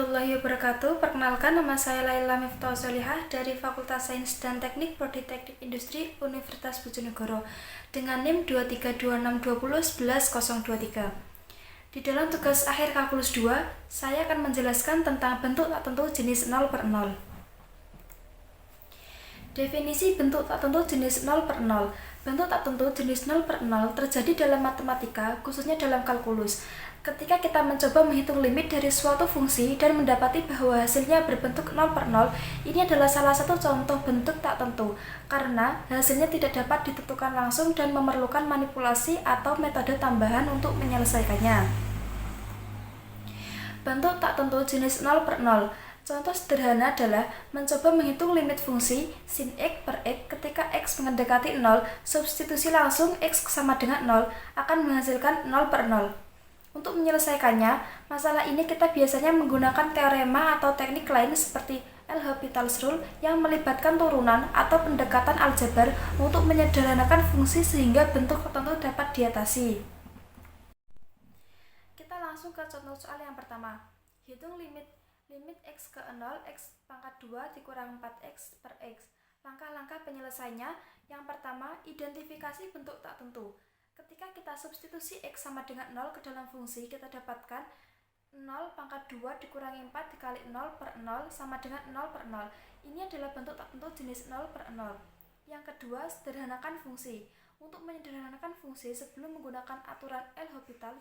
warahmatullahi wabarakatuh. Perkenalkan, nama saya Laila Miftah Solihah dari Fakultas Sains dan Teknik Prodi Teknik Industri Universitas Bojonegoro dengan NIM 23262011023. Di dalam tugas akhir kalkulus 2, saya akan menjelaskan tentang bentuk tak tentu jenis 0/0. Definisi bentuk tak tentu jenis 0/0. Bentuk tak tentu jenis 0/0 terjadi dalam matematika, khususnya dalam kalkulus. Ketika kita mencoba menghitung limit dari suatu fungsi dan mendapati bahwa hasilnya berbentuk 0/0, ini adalah salah satu contoh bentuk tak tentu, karena hasilnya tidak dapat ditentukan langsung dan memerlukan manipulasi atau metode tambahan untuk menyelesaikannya. Bentuk tak tentu jenis 0/0. Contoh sederhana adalah mencoba menghitung limit fungsi sin x per x ketika x mendekati 0, substitusi langsung x sama dengan 0 akan menghasilkan 0/0. Untuk menyelesaikannya, masalah ini kita biasanya menggunakan teorema atau teknik lain seperti L'Hopital's Rule yang melibatkan turunan atau pendekatan aljabar untuk menyederhanakan fungsi sehingga bentuk tertentu dapat diatasi. Kita langsung ke contoh soal yang pertama. Hitung limit x ke 0, x pangkat 2 dikurang 4x per x. Langkah-langkah penyelesaiannya, yang pertama, identifikasi bentuk tak tentu. Ketika kita substitusi x sama dengan 0 ke dalam fungsi, kita dapatkan 0 pangkat 2 dikurangi 4 dikali 0/0 sama dengan 0/0. Ini adalah bentuk tak tentu jenis 0/0. Yang kedua, sederhanakan fungsi. Untuk menyederhanakan fungsi sebelum menggunakan aturan L'Hopital,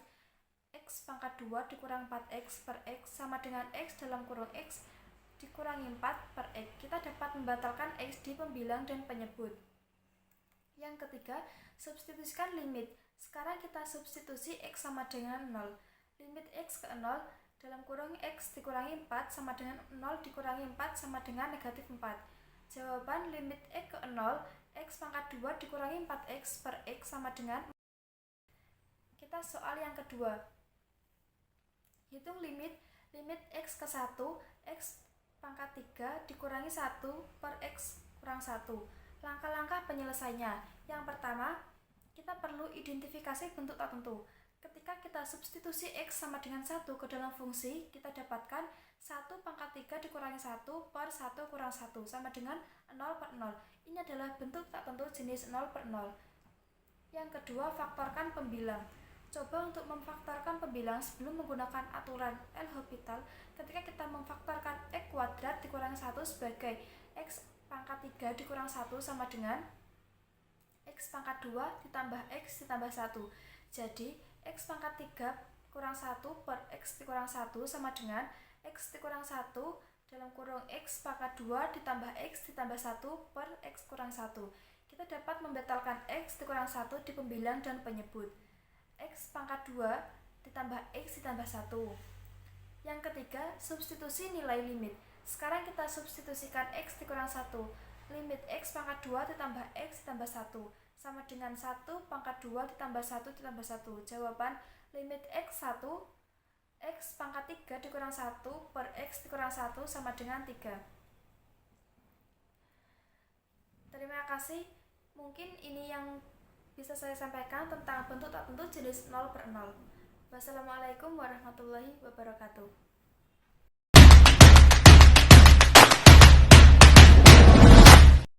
x pangkat 2 dikurang 4x per x sama dengan x dalam kurung x dikurangi 4 per x. Kita dapat membatalkan x di pembilang dan penyebut. Yang ketiga, substitusikan limit. Sekarang kita substitusi x sama dengan 0. Limit x ke 0 dalam kurung x dikurangi 4 sama dengan 0 dikurangi 4 sama dengan negatif 4. Jawaban limit x ke 0, x pangkat 2 dikurangi 4x per x sama dengan 4. Kita soal yang kedua. Hitung limit x ke 1, x pangkat 3 dikurangi 1 per x kurang 1. Langkah-langkah penyelesaiannya. Yang pertama, kita perlu identifikasi bentuk tak tentu. Ketika kita substitusi x sama dengan 1 ke dalam fungsi, kita dapatkan 1 pangkat 3 dikurangi 1 per 1 kurang 1 sama dengan 0/0. Ini adalah bentuk tak tentu jenis 0/0. Yang kedua, faktorkan pembilang. Coba untuk memfaktorkan pembilang sebelum menggunakan aturan L'Hopital. Ketika kita memfaktorkan x kuadrat dikurangi 1 sebagai x pangkat 3 dikurang 1 sama dengan x pangkat 2 ditambah x ditambah 1. Jadi, x pangkat 3 kurang 1 per x dikurang 1 sama dengan x dikurang 1 dalam kurung x pangkat 2 ditambah x ditambah 1 per x kurang 1. Kita dapat membatalkan x dikurang 1 di pembilang dan penyebut. X pangkat 2 ditambah x ditambah 1. Yang ketiga, substitusi nilai limit. Sekarang kita substitusikan x dikurang 1. Limit x pangkat 2 ditambah x ditambah 1 sama dengan 1 pangkat 2 ditambah 1 ditambah 1. Jawaban limit x1, x pangkat 3 dikurang 1 per x dikurang 1 sama dengan 3. Terima kasih. Mungkin ini yang bisa saya sampaikan tentang bentuk tak tentu jenis 0/0. Wassalamualaikum warahmatullahi wabarakatuh.